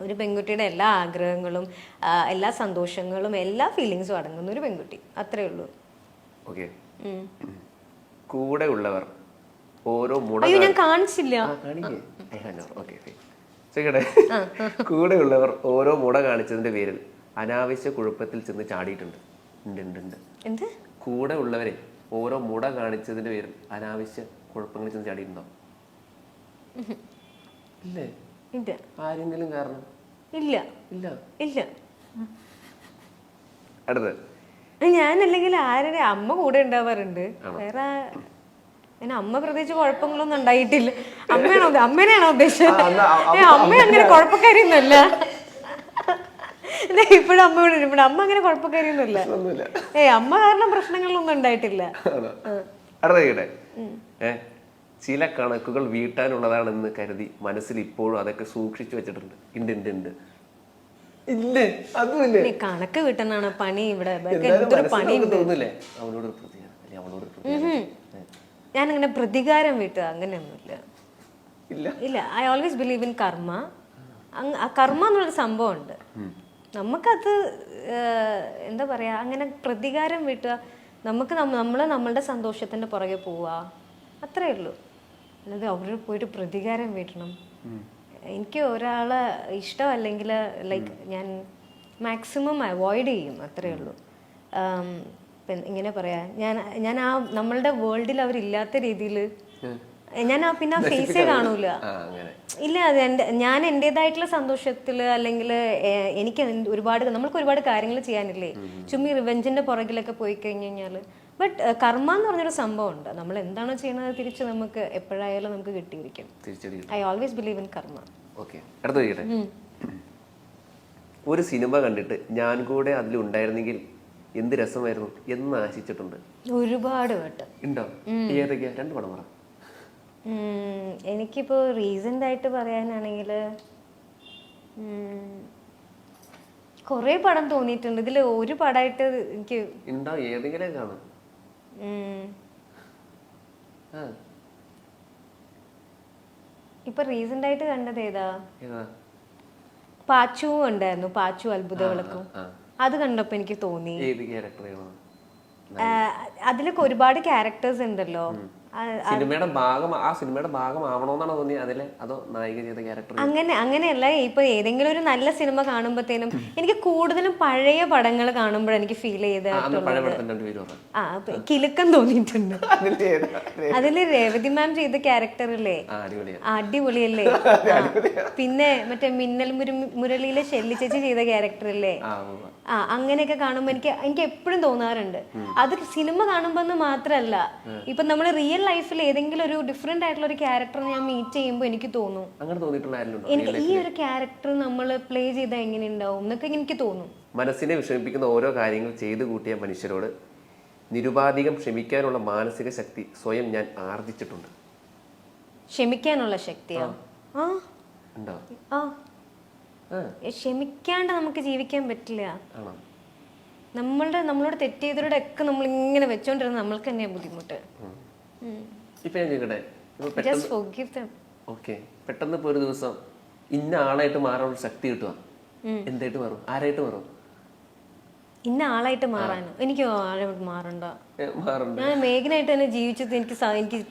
ഒരു പെൺകുട്ടിയുടെ എല്ലാ ആഗ്രഹങ്ങളും എല്ലാ സന്തോഷങ്ങളും എല്ലാ ഫീലിങ്സും അടങ്ങുന്ന ഒരു പെൺകുട്ടി, അത്രേ ഉള്ളൂ. ഓക്കെ. കൂടെ ഉള്ളവർ ഓരോ അയ്യോ ഞാൻ കാണിച്ചില്ല. കൂടെ ഉള്ളവർ ഓരോ മുട കാണിച്ചതിന്റെ പേരിൽ അനാവശ്യ കുഴപ്പത്തിൽ ചെന്ന് ചാടിയിട്ടുണ്ട്. എന്ത്? കൂടെ ഉള്ളവരെ ഓരോ മുട കാണിച്ചതിന്റെ പേരിൽ അനാവശ്യ കുഴപ്പങ്ങളിൽ ചെന്ന് ചാടിയിട്ടുണ്ടോ? ഇല്ലേ? ഇല്ല. ആരെങ്കിലും കാരണം? ഇല്ല ഇല്ല ഇല്ല. അടുത്ത് ഞാനല്ലെങ്കിൽ ആരുടെ അമ്മ കൂടെ ഉണ്ടാവാറുണ്ട്, വേറെ പിന്നെ അമ്മ പ്രത്യേകിച്ച് കുഴപ്പങ്ങളൊന്നും ഉണ്ടായിട്ടില്ല. അമ്മേനെയാണോ ഉദ്ദേശിച്ചത്? അമ്മ അങ്ങനെ കുഴപ്പക്കാരിയൊന്നുമല്ല. ഇപ്പോഴും അമ്മ ഇവിടെ ഇവിടെ അമ്മ അങ്ങനെ കുഴപ്പക്കാരിയൊന്നുമില്ല. അമ്മ കാരണം പ്രശ്നങ്ങളൊന്നും ഉണ്ടായിട്ടില്ല. ചില കണക്കുകൾ വീട്ടാനുള്ളതാണെന്ന് കരുതി മനസ്സിൽ ഇപ്പോഴും അതൊക്കെ സൂക്ഷിച്ചു വെച്ചിട്ടുണ്ട്. കണക്ക് വീട്ടുന്നാണ് പണി ഇവിടെ. ഞാനിങ്ങനെ പ്രതികാരം വീട്ടുക അങ്ങനെയൊന്നുമില്ല. ഇല്ല. ഐ ഓൾവേസ് ബിലീവ് ഇൻ കർമ്മ. കർമ്മ എന്നുള്ളൊരു സംഭവം ഉണ്ട്. നമുക്കത് എന്താ പറയാ, അങ്ങനെ പ്രതികാരം വീട്ടുക, നമുക്ക് നമ്മളുടെ സന്തോഷത്തിന്റെ പുറകെ പോവുക, അത്രേ ഉള്ളൂ. അല്ലാതെ അവിടെ പോയിട്ട് പ്രതികാരം വീട്ടണം. എനിക്ക് ഒരാളെ ഇഷ്ടമല്ലെങ്കിൽ ലൈക്ക് ഞാൻ മാക്സിമം അവോയ്ഡ് ചെയ്യും, അത്രേ ഉള്ളൂ. ഇങ്ങനെ പറയാ, ഞാൻ ആ നമ്മളുടെ വേൾഡിൽ അവരില്ലാത്ത രീതിയിൽ ഞാൻ പിന്നെ ആ ഫേസേ കാണൂല. ഇല്ല, അത് ഞാൻ എൻ്റെതായിട്ടുള്ള സന്തോഷത്തിൽ അല്ലെങ്കിൽ എനിക്ക് നമ്മൾക്ക് ഒരുപാട് കാര്യങ്ങൾ ചെയ്യാനില്ലേ, ചുമ്മാ റിവെഞ്ചിന്റെ പുറകിലൊക്കെ പോയി കഴിഞ്ഞു കഴിഞ്ഞാൽ. ബട്ട് കർമ്മ എന്ന് പറഞ്ഞൊരു സംഭവം ഉണ്ട്. നമ്മൾ എന്താണോ ചെയ്യുന്നത് തിരിച്ച് നമുക്ക് എപ്പോഴായാലും നമുക്ക് കിട്ടിയിരിക്കും. ഐ ഓൾവേസ് ബിലീവ് ഇൻ കർമ്മ. ഒരു സിനിമ കണ്ടിട്ട് ഞാൻ കൂടെ അതിലുണ്ടായിരുന്നെങ്കിൽ എന്ത് രസമായിരുന്നു എന്ന് ആശിച്ചിട്ടുണ്ട്? ഒരുപാട് വട്ടം. ഉണ്ടോ? ഏതൊക്കെയാ? 2 പടം പറ. എനിക്കിപ്പോ റീസെന്റ് ആയിട്ട് പറയാനാണെങ്കിൽ കൊറേ പടം തോന്നിയിട്ടുണ്ട്. ഇതിൽ ഒരു പടമായിട്ട് എനിക്ക് ഏതെങ്കിലും കാണും. ഇപ്പൊ റീസെന്റ് ആയിട്ട് കണ്ടത് ഏതാ? പാച്ചു ഉണ്ടായിരുന്നു, പാച്ചു അത്ഭുത വിളക്കും. അത് കണ്ടപ്പോ എനിക്ക് തോന്നി അതിലൊക്കെ ഒരുപാട് ക്യാരക്ടേഴ്സ് ഉണ്ടല്ലോ. സിനിമയുടെ ഭാഗമാവണോന്നാണോ തോന്നിയത് അതിലെ, അതോ നായിക ചെയ്ത ക്യാരക്ടർ? അങ്ങനെയല്ല. ഇപ്പൊ ഏതെങ്കിലും ഒരു നല്ല സിനിമ കാണുമ്പോഴത്തേനും എനിക്ക് കൂടുതലും പഴയ പടങ്ങൾ കാണുമ്പോൾ എനിക്ക് ഫീൽ കിലുക്കം തോന്നിയിട്ടുണ്ട്. അതില് രേവതി മാം ചെയ്ത ക്യാരക്ടറില്ലേ, അടിപൊളിയല്ലേ. പിന്നെ മറ്റേ മിന്നൽ മുരളിയിലെ ഷെല്ലി ചേച്ചി ചെയ്ത ക്യാരക്ടറില്ലേ, അങ്ങനെയൊക്കെ കാണുമ്പോ എനിക്ക് എപ്പോഴും തോന്നാറുണ്ട്. അത് സിനിമ കാണുമ്പോന്ന് മാത്രല്ല, ഇപ്പൊ നമ്മള് റിയൽ ലൈഫിൽ ഏതെങ്കിലും ഒരു ഡിഫറെന്റ് ആയിട്ടുള്ള ഒരു ക്യാരക്ടർ ഞാൻ മീറ്റ് ചെയ്യുമ്പോൾ എനിക്ക് തോന്നും, എനിക്ക് ഈ ഒരു ക്യാരക്ടർ നമ്മൾ പ്ലേ ചെയ്താൽ എങ്ങനെ ഉണ്ടാവും എന്നൊക്കെ എനിക്ക് തോന്നും. മനസ്സിനെ വിഷമിപ്പിക്കുന്ന ഓരോ കാര്യങ്ങൾ ചെയ്തു കൂട്ടിയ മനുഷ്യരോട് നിരുപാധികം ക്ഷമിക്കാനുള്ള മാനസിക ശക്തി സ്വയം ഞാൻ ആർജിച്ചിട്ടുണ്ട്. ക്ഷമിക്കാനുള്ള ശക്തിയോ? ക്ഷമിക്കാണ്ട് നമുക്ക് ജീവിക്കാൻ പറ്റില്ല. നമ്മളോട് തെറ്റ് ചെയ്തവരുടെ ഒക്കെ നമ്മൾ ഇങ്ങനെ വെച്ചോണ്ടിരുന്ന നമ്മൾക്ക് തന്നെയാ ബുദ്ധിമുട്ട്. പെട്ടെന്ന് ഇപ്പൊ ഒരു ദിവസം ഇന്ന ആളായിട്ട് മാറാനുള്ള ശക്തി കിട്ടുക, എന്തായിട്ട് മാറും? ആരായിട്ട് മാറും? ഇന്ന ആളായിട്ട് മാറാനോ? എനിക്ക് ആളായിട്ട് മാറണ്ട. ഞാൻ മേഘനായിട്ട് തന്നെ ജീവിച്ചത് എനിക്ക്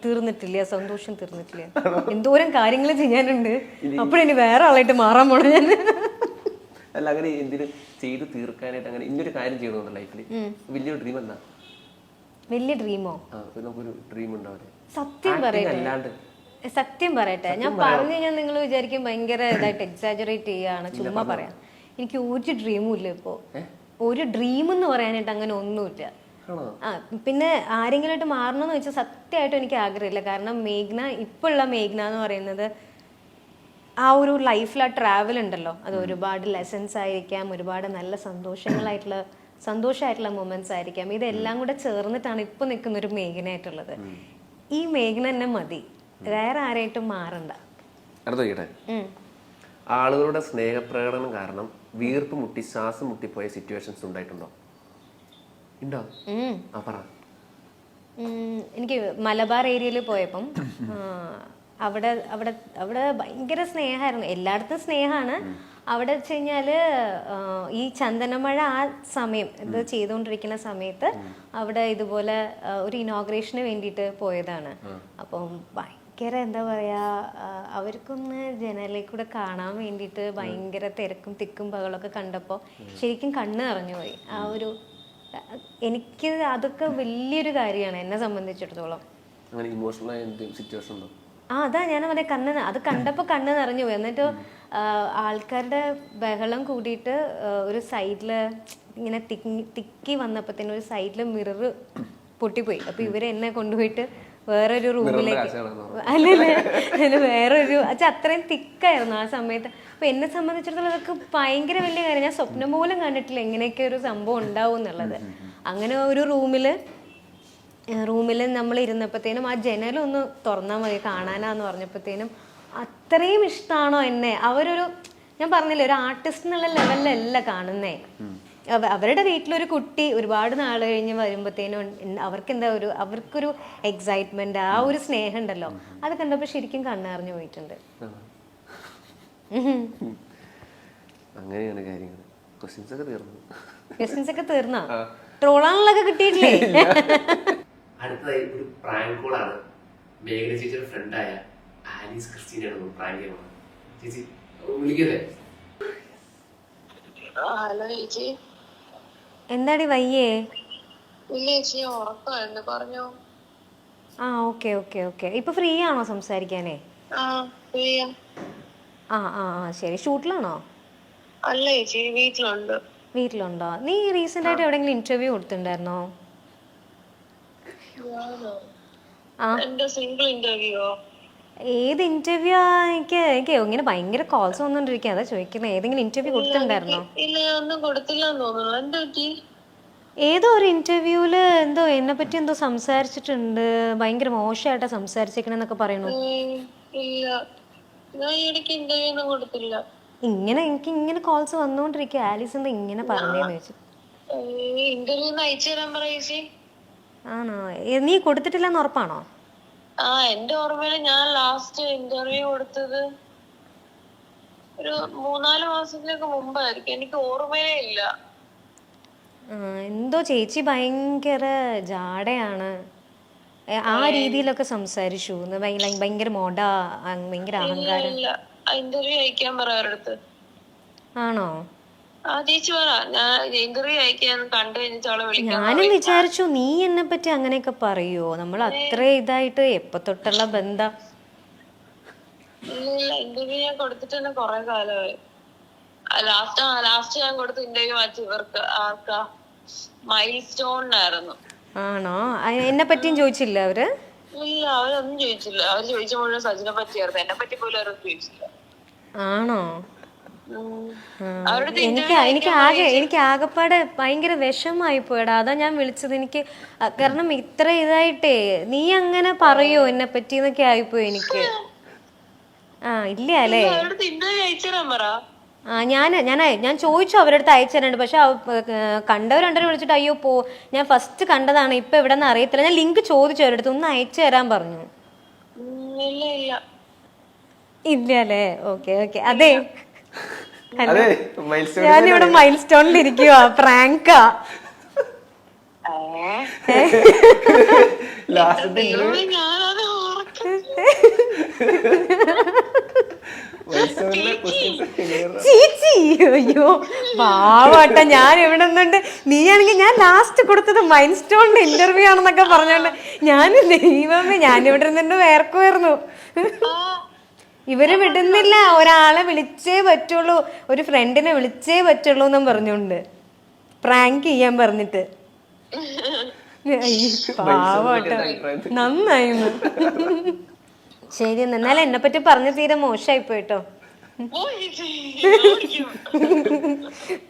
തീർന്നിട്ടില്ല, സന്തോഷം തീർന്നിട്ടില്ല. എന്തോരം കാര്യങ്ങൾ ചെയ്യാനുണ്ട്, അപ്പോഴെനി വേറെ ആളായിട്ട് മാറാൻ പോണ ഞാൻ. അല്ല, അങ്ങനെ എന്തിനും ചെയ്ത് തീർക്കാനായിട്ട് അങ്ങനെ ഇന്നൊരു കാര്യം ചെയ്യണമെന്ന് ലൈഫിൽ വലിയൊരു ഡ്രീം എന്താ? വലിയ ഡ്രീമോ? നമുക്കൊരു ഡ്രീം ഉണ്ടാവില്ലേ? സത്യം പറയട്ടെ, ഞാൻ പറഞ്ഞു കഴിഞ്ഞാൽ നിങ്ങൾ വിചാരിക്കും ഭയങ്കര ഇതായിട്ട് എക്സാജറേറ്റ് ചെയ്യാണ്, ചുമ്മാ പറയാം. എനിക്ക് ഒരു ഡ്രീമും ഇല്ല ഇപ്പോ. ഒരു ഡ്രീം എന്ന് പറയാനായിട്ട് അങ്ങനെ ഒന്നുമില്ല. പിന്നെ ആരെങ്കിലുമായിട്ട് മാറണമെന്ന് വെച്ചാൽ സത്യമായിട്ടും എനിക്ക് ആഗ്രഹമില്ല. കാരണം ഇപ്പോഴുള്ള മേഘ്ന എന്ന് പറയുന്നത് ആ ഒരു ലൈഫിൽ ആ ട്രാവൽ ഉണ്ടല്ലോ, അത് ഒരുപാട് ലെസൺസ് ആയിരിക്കാം, ഒരുപാട് നല്ല സന്തോഷമായിട്ടുള്ള മൊമെന്റ്സ് ആയിരിക്കാം. ഇതെല്ലാം കൂടെ ചേർന്നിട്ടാണ് ഇപ്പൊ നിൽക്കുന്ന ഒരു മേഘനായിട്ടുള്ളത്. ഈ മേഘന തന്നെ മതി, വേറെ ആരായിട്ടും മാറണ്ട. ആളുകളുടെ സ്നേഹപ്രകടനം കാരണം വീർപ്പ് മുട്ടി ശ്വാസം മുട്ടിപ്പോയ സിറ്റുവേഷൻസ് ഉണ്ടായിട്ടുണ്ടോ? ഉണ്ടോ? എനിക്ക് മലബാർ ഏരിയയിൽ പോയപ്പം അവിടെ അവിടെ അവിടെ ഭയങ്കര സ്നേഹമായിരുന്നു, എല്ലായിടത്തും സ്നേഹമാണ്. അവിടെ വെച്ച് കഴിഞ്ഞാല് ഈ ചന്ദനമഴ ആ സമയം ഇത് ചെയ്തുകൊണ്ടിരിക്കുന്ന സമയത്ത് അവിടെ ഇതുപോലെ ഒരു ഇനോഗ്രേഷന് വേണ്ടിയിട്ട് പോയതാണ്. അപ്പം ഭയങ്കര എന്താ പറയാ, അവർക്കൊന്ന് ജനലിൽ കൂടെ കാണാൻ വേണ്ടിയിട്ട് ഭയങ്കര തിരക്കും തിക്കും ബഹളമൊക്കെ കണ്ടപ്പോൾ ശരിക്കും കണ്ണ് നിറഞ്ഞു പോയി. ആ ഒരു എനിക്ക് അതൊക്കെ വലിയൊരു കാര്യമാണ് എന്നെ സംബന്ധിച്ചിടത്തോളം. അതാ ഞാൻ പറയാം, അത് കണ്ടപ്പോൾ കണ്ണ് നിറഞ്ഞു പോയി. എന്നിട്ട് ആൾക്കാരുടെ ബഹളം കൂടിയിട്ട് ഒരു സൈഡില് ഇങ്ങനെ തിക്കി വന്നപ്പോഴത്തേനും ഒരു സൈഡില് മിറർ പൊട്ടിപ്പോയി. അപ്പൊ ഇവര് എന്നെ കൊണ്ടുപോയിട്ട് വേറൊരു റൂമിലേക്ക്, അല്ലല്ലേ വേറൊരു അത്രയും തിക്കായിരുന്നു ആ സമയത്ത്. അപ്പൊ എന്നെ സംബന്ധിച്ചിടത്തോളം അതൊക്കെ ഭയങ്കര വലിയ കാര്യം. ഞാൻ സ്വപ്നം പോലും കണ്ടിട്ടില്ല ഇങ്ങനെയൊക്കെ ഒരു സംഭവം ഉണ്ടാവും എന്നുള്ളത്. അങ്ങനെ ഒരു റൂമിൽ നമ്മൾ ഇരുന്നപ്പോഴത്തേനും ആ ജനലൊന്ന് തുറന്നാൽ മതി കാണാനാന്ന് പറഞ്ഞപ്പോഴത്തേനും അത്രയും ഇഷ്ടമാണോ എന്നെ. അവരൊരു, ഞാൻ പറഞ്ഞില്ലേ, ഒരു ആർട്ടിസ്റ്റ് എന്നുള്ള ലെവലിലല്ല കാണുന്നേ. അവരുടെ വീട്ടിലൊരു കുട്ടി ഒരുപാട് നാൾ കഴിഞ്ഞ് വരുമ്പോഴത്തേനും അവർക്കൊരു എക്സൈറ്റ്മെന്റ്, ആ ഒരു സ്നേഹം ഉണ്ടല്ലോ, അത് കണ്ടപ്പോൾ ശരിക്കും കണ്ണറിഞ്ഞു പോയിട്ടുണ്ട്. അങ്ങനെയാണ് കാര്യങ്ങൾ. ക്വസ്റ്റ്യൻസ് ഒക്കെ തീർന്നോ? ട്രോളാനുള്ളതൊക്കെ കിട്ടിയിട്ടില്ലേ? അടുത്തതായി ഒരു പ്രാങ്ക് കോളാണ്. മേഘന ചേച്ചിയുടെ ഫ്രണ്ടായ ആലീസ് ക്രിസ്റ്റീനാണ് പ്രാങ്ക് ചെയ്യുന്നത്. ചേച്ചി വിളിക്കല്ലേ? ഹലോ ചേച്ചി. എന്താടി വയ്യേ? ഇല്ല ചേച്ചി, ഉറക്കമായിരുന്നു, പറഞ്ഞോ. ആ ഓക്കെ ഓക്കെ ഓക്കെ. ഇപ്പൊ ഫ്രീ ആണോ സംസാരിക്കാനേ? ആ ഫ്രീയാ. ആ ആ ആ ശരി. ഷൂട്ടിലാണോ? അല്ല ചേച്ചി, വീട്ടിലുണ്ട്. വീട്ടിലുണ്ടോ? നീ റീസെന്റ് ആയിട്ട് എവിടെയെങ്കിലും ഇന്റർവ്യൂ കൊടുത്തിട്ടുണ്ടായിരുന്നോ? എന്റെ സിംഗിൾ ഇന്റർവ്യൂയോ? ഏത് ഇന്റർവ്യൂ? എനിക്ക് ഇങ്ങനെ ഭയങ്കര കോൾസ് വന്നോണ്ടിരിക്കുക, അതാ ചോദിക്കുന്നത്. ഏതെങ്കിലും ഇന്റർവ്യൂ കൊടുത്തിട്ടുണ്ടായിരുന്നോ? ഇല്ല, ഒന്നും കൊടുത്തില്ലെന്ന് തോന്നുന്നു. എന്താ പറ്റി? ഏതോ ഒരു ഇന്റർവ്യൂല് എന്തോ എന്നെ പറ്റി എന്തോ സംസാരിച്ചിട്ടുണ്ട്, ഭയങ്കര മോശമായിട്ടാ സംസാരിച്ചേക്കണെന്നൊക്കെ പറയുന്നു. ഇല്ല, ഞാൻ ഇടയ്ക്ക് ഇന്റർവ്യൂ ഒന്നും കൊടുത്തില്ല. എനിക്ക് ഇങ്ങനെ കോൾസ് വന്നോണ്ടിരിക്കുക, ആലീസ് എന്താ ഇങ്ങനെ പറഞ്ഞേന്ന് വെച്ചു. ഇന്റർവ്യൂ അയച്ചു തരാൻ പറ ചേച്ചി. ആണോ? നീ കൊടുത്തിട്ടില്ലെന്ന് ഉറപ്പാണോ? ആ, എന്റെ ഓർമ്മയില് ഞാൻ ലാസ്റ്റ് ഇന്റർവ്യൂ കൊടുത്തത് ഒരു 3-4 മാസത്തിലേക്ക് മുമ്പായിരിക്കും, എനിക്ക് ഓർമ്മയേ ഇല്ല. എന്തോ ചേച്ചി ഭയങ്കര ജാടയാണ്, ആ രീതിയിലൊക്കെ സംസാരിച്ചു. ഭയങ്കര ഭയങ്കര അഹങ്കാരം. ഇന്റർവ്യൂ അയക്കാൻ പറ അവരടുത്ത്. ആണോ? ആ ചേച്ചി പറ, ഞാൻ ഇന്റർവ്യൂ അയക്കാൻ കണ്ടു കഴിഞ്ഞിട്ട് അവളെ വിളിക്കാം. ഞാനും വിചാരിച്ചു നീ എന്നെ പറ്റി അങ്ങനെയൊക്കെ പറയോ, നമ്മൾ അത്ര ഇതായിട്ട് എപ്പോ തൊട്ടുള്ള ബന്ധം. ഇല്ല, ഇന്റർവ്യൂ ഞാൻ കൊടുത്തിട്ട് തന്നെ കൊറേ കാലമായി. ലാസ്റ്റ് ഞാൻ കൊടുത്ത ഇന്റർവ്യൂ വായിച്ചു ഇവർക്ക് ആർക്കാ, മൈൽ സ്റ്റോണിനായിരുന്നു. ആണോ? എന്നെ പറ്റിയും ചോദിച്ചില്ല അവര്? ഇല്ല, അവരൊന്നും ചോദിച്ചില്ല. അവർ ചോദിച്ച മുഴുവൻ സജിനെ പറ്റിയായിരുന്നു, എന്നെ പറ്റി പോലും അവരൊന്നും ചോദിച്ചില്ല. ആണോ? എനിക്ക് ആകെപ്പാടെ ഭയങ്കര വിഷമായി പോയടാ, അതാ ഞാൻ വിളിച്ചത്. എനിക്ക് കാരണം ഇത്ര ഇതായിട്ടേ നീ അങ്ങനെ പറയോ എന്നെ പറ്റി എന്നൊക്കെ ആയിപ്പോയി എനിക്ക്. ആ ഇല്ല അല്ലേ? ആ ഞാൻ ചോദിച്ചു അവരടുത്ത് അയച്ചു തരാണ്ട്, പക്ഷെ കണ്ടവർ രണ്ടര വിളിച്ചിട്ട് അയ്യോ ഞാൻ ഫസ്റ്റ് കണ്ടതാണ്, ഇപ്പൊ എവിടെന്ന് അറിയത്തില്ല. ഞാൻ ലിങ്ക് ചോദിച്ചു അവരടുത്ത്, ഒന്ന് അയച്ചു തരാൻ പറഞ്ഞു. ഇല്ല അല്ലേ? Okay okay. അതെ, ഞാനിവിടെ മൈൽ സ്റ്റോണിൽ ഇരിക്കുവാ, പ്രാങ്കാ. ചേച്ചി അയ്യോ പാവട്ട, ഞാൻ എവിടെ നിന്നുണ്ട്. നീയാണെങ്കിൽ ഞാൻ ലാസ്റ്റ് കൊടുത്തത് മൈൽ സ്റ്റോണിന്റെ ഇന്റർവ്യൂ ആണെന്നൊക്കെ പറഞ്ഞോണ്ട് ഞാൻ ദൈവമേ ഞാനിവിടെ നിന്നുണ്ട് വേർക്കുമായിരുന്നു. ഇവര് വിടുന്നില്ല, ഒരാളെ വിളിച്ചേ പറ്റുള്ളൂ, ഒരു ഫ്രണ്ടിനെ വിളിച്ചേ പറ്റുള്ളൂ എന്നും പറഞ്ഞോണ്ട് പ്രാങ്ക് ചെയ്യാൻ പറഞ്ഞിട്ട്. പാവട്ടെ, നന്നായിരുന്നു. ശരി, എന്നാലും എന്നെ പറ്റി പറഞ്ഞ തീരെ മോശമായി പോയിട്ടോ.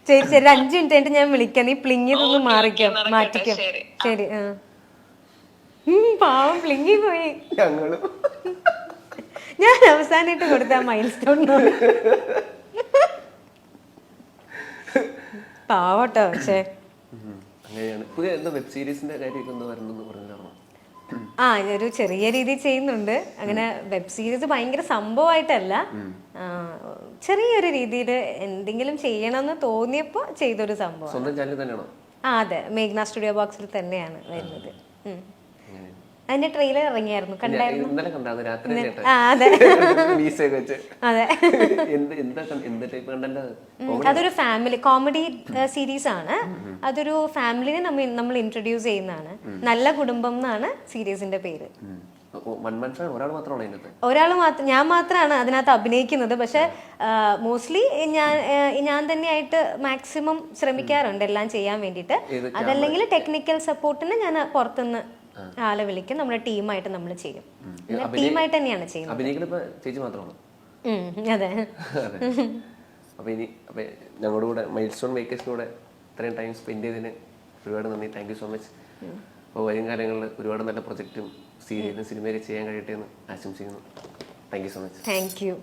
ശരി ശരി, 5 മിനിറ്റ് കഴിഞ്ഞിട്ട് ഞാൻ വിളിക്കാം, നീ പ്ലിങ് ഇതൊന്ന് മാറ്റിക്കോ. ശരി. പാവം പ്ലിങ്ങി പോയി. ഞാൻ അവസാനമായിട്ട് കൊടുത്ത മൈൽ സ്റ്റോൺ പാവട്ടോ. പക്ഷേ അങ്ങനെയാണ്. പുതിയ വെബ് സീരീസിന്റെ കാര്യമൊക്കെ ഒന്ന് വരണമെന്ന് പറഞ്ഞാണോ? ആ ഒരു ചെറിയ രീതിയിൽ ചെയ്യുന്നുണ്ട്. അങ്ങനെ വെബ് സീരീസ് ഭയങ്കര സംഭവമായിട്ടല്ല, ചെറിയൊരു രീതിയിൽ എന്തെങ്കിലും ചെയ്യണമെന്ന് തോന്നിയപ്പോൾ ചെയ്തൊരു സംഭവം. സ്വന്തം ചാനൽ തന്നെയാണോ? ആ അതെ, മേഘ്ന സ്റ്റുഡിയോ ബോക്സിൽ തന്നെയാണ് വരുന്നത്. അതിന്റെ ട്രെയിലർ ഇറങ്ങിയായിരുന്നു, കണ്ടായിരുന്നു? ഇന്നലെ കണ്ടായിരുന്നു രാത്രി. ആ അതെ അതെ. അതൊരു ഫാമിലി കോമഡി സീരീസ് ആണ്. അതൊരു ഫാമിലിനെ നമ്മൾ ഇൻട്രൊഡ്യൂസ് ചെയ്യുന്നതാണ്. നല്ല കുടുംബം എന്നാണ് സീരീസിന്റെ പേര്. ഒരാൾ മാത്രം, ഞാൻ മാത്രമാണ് അതിനകത്ത് അഭിനയിക്കുന്നത്. പക്ഷെ മോസ്റ്റ്ലി ഞാൻ തന്നെയായിട്ട് മാക്സിമം ശ്രമിക്കാറുണ്ട് എല്ലാം ചെയ്യാൻ വേണ്ടിയിട്ട്. അതല്ലെങ്കിൽ ടെക്നിക്കൽ സപ്പോർട്ടിന് ഞാൻ പുറത്തുനിന്ന് ആളെ വിളിക്കും. നമ്മുടെ ടീമായിട്ട് നമ്മൾ ചെയ്യും. ടീമായിട്ട് തന്നെയാണ് ചെയ്യുന്നത്. അതെ. അപ്പൊ ഇനി ഞങ്ങളുടെ കൂടെ മൈൽ സ്റ്റോൺ വേക്കേഷനൂടെ ഇത്രയും ടൈം സ്പെൻഡ് ചെയ്തതിന് ഒരുപാട് നന്ദി. Thank you so much. അപ്പോൾ വരും കാലങ്ങളിൽ ഒരുപാട് നല്ല പ്രൊജക്റ്റും സീരിയലും സിനിമയൊക്കെ ചെയ്യാൻ കഴിയട്ടെ എന്ന് ആശംസിക്കുന്നു. Thank you so much. Thank you.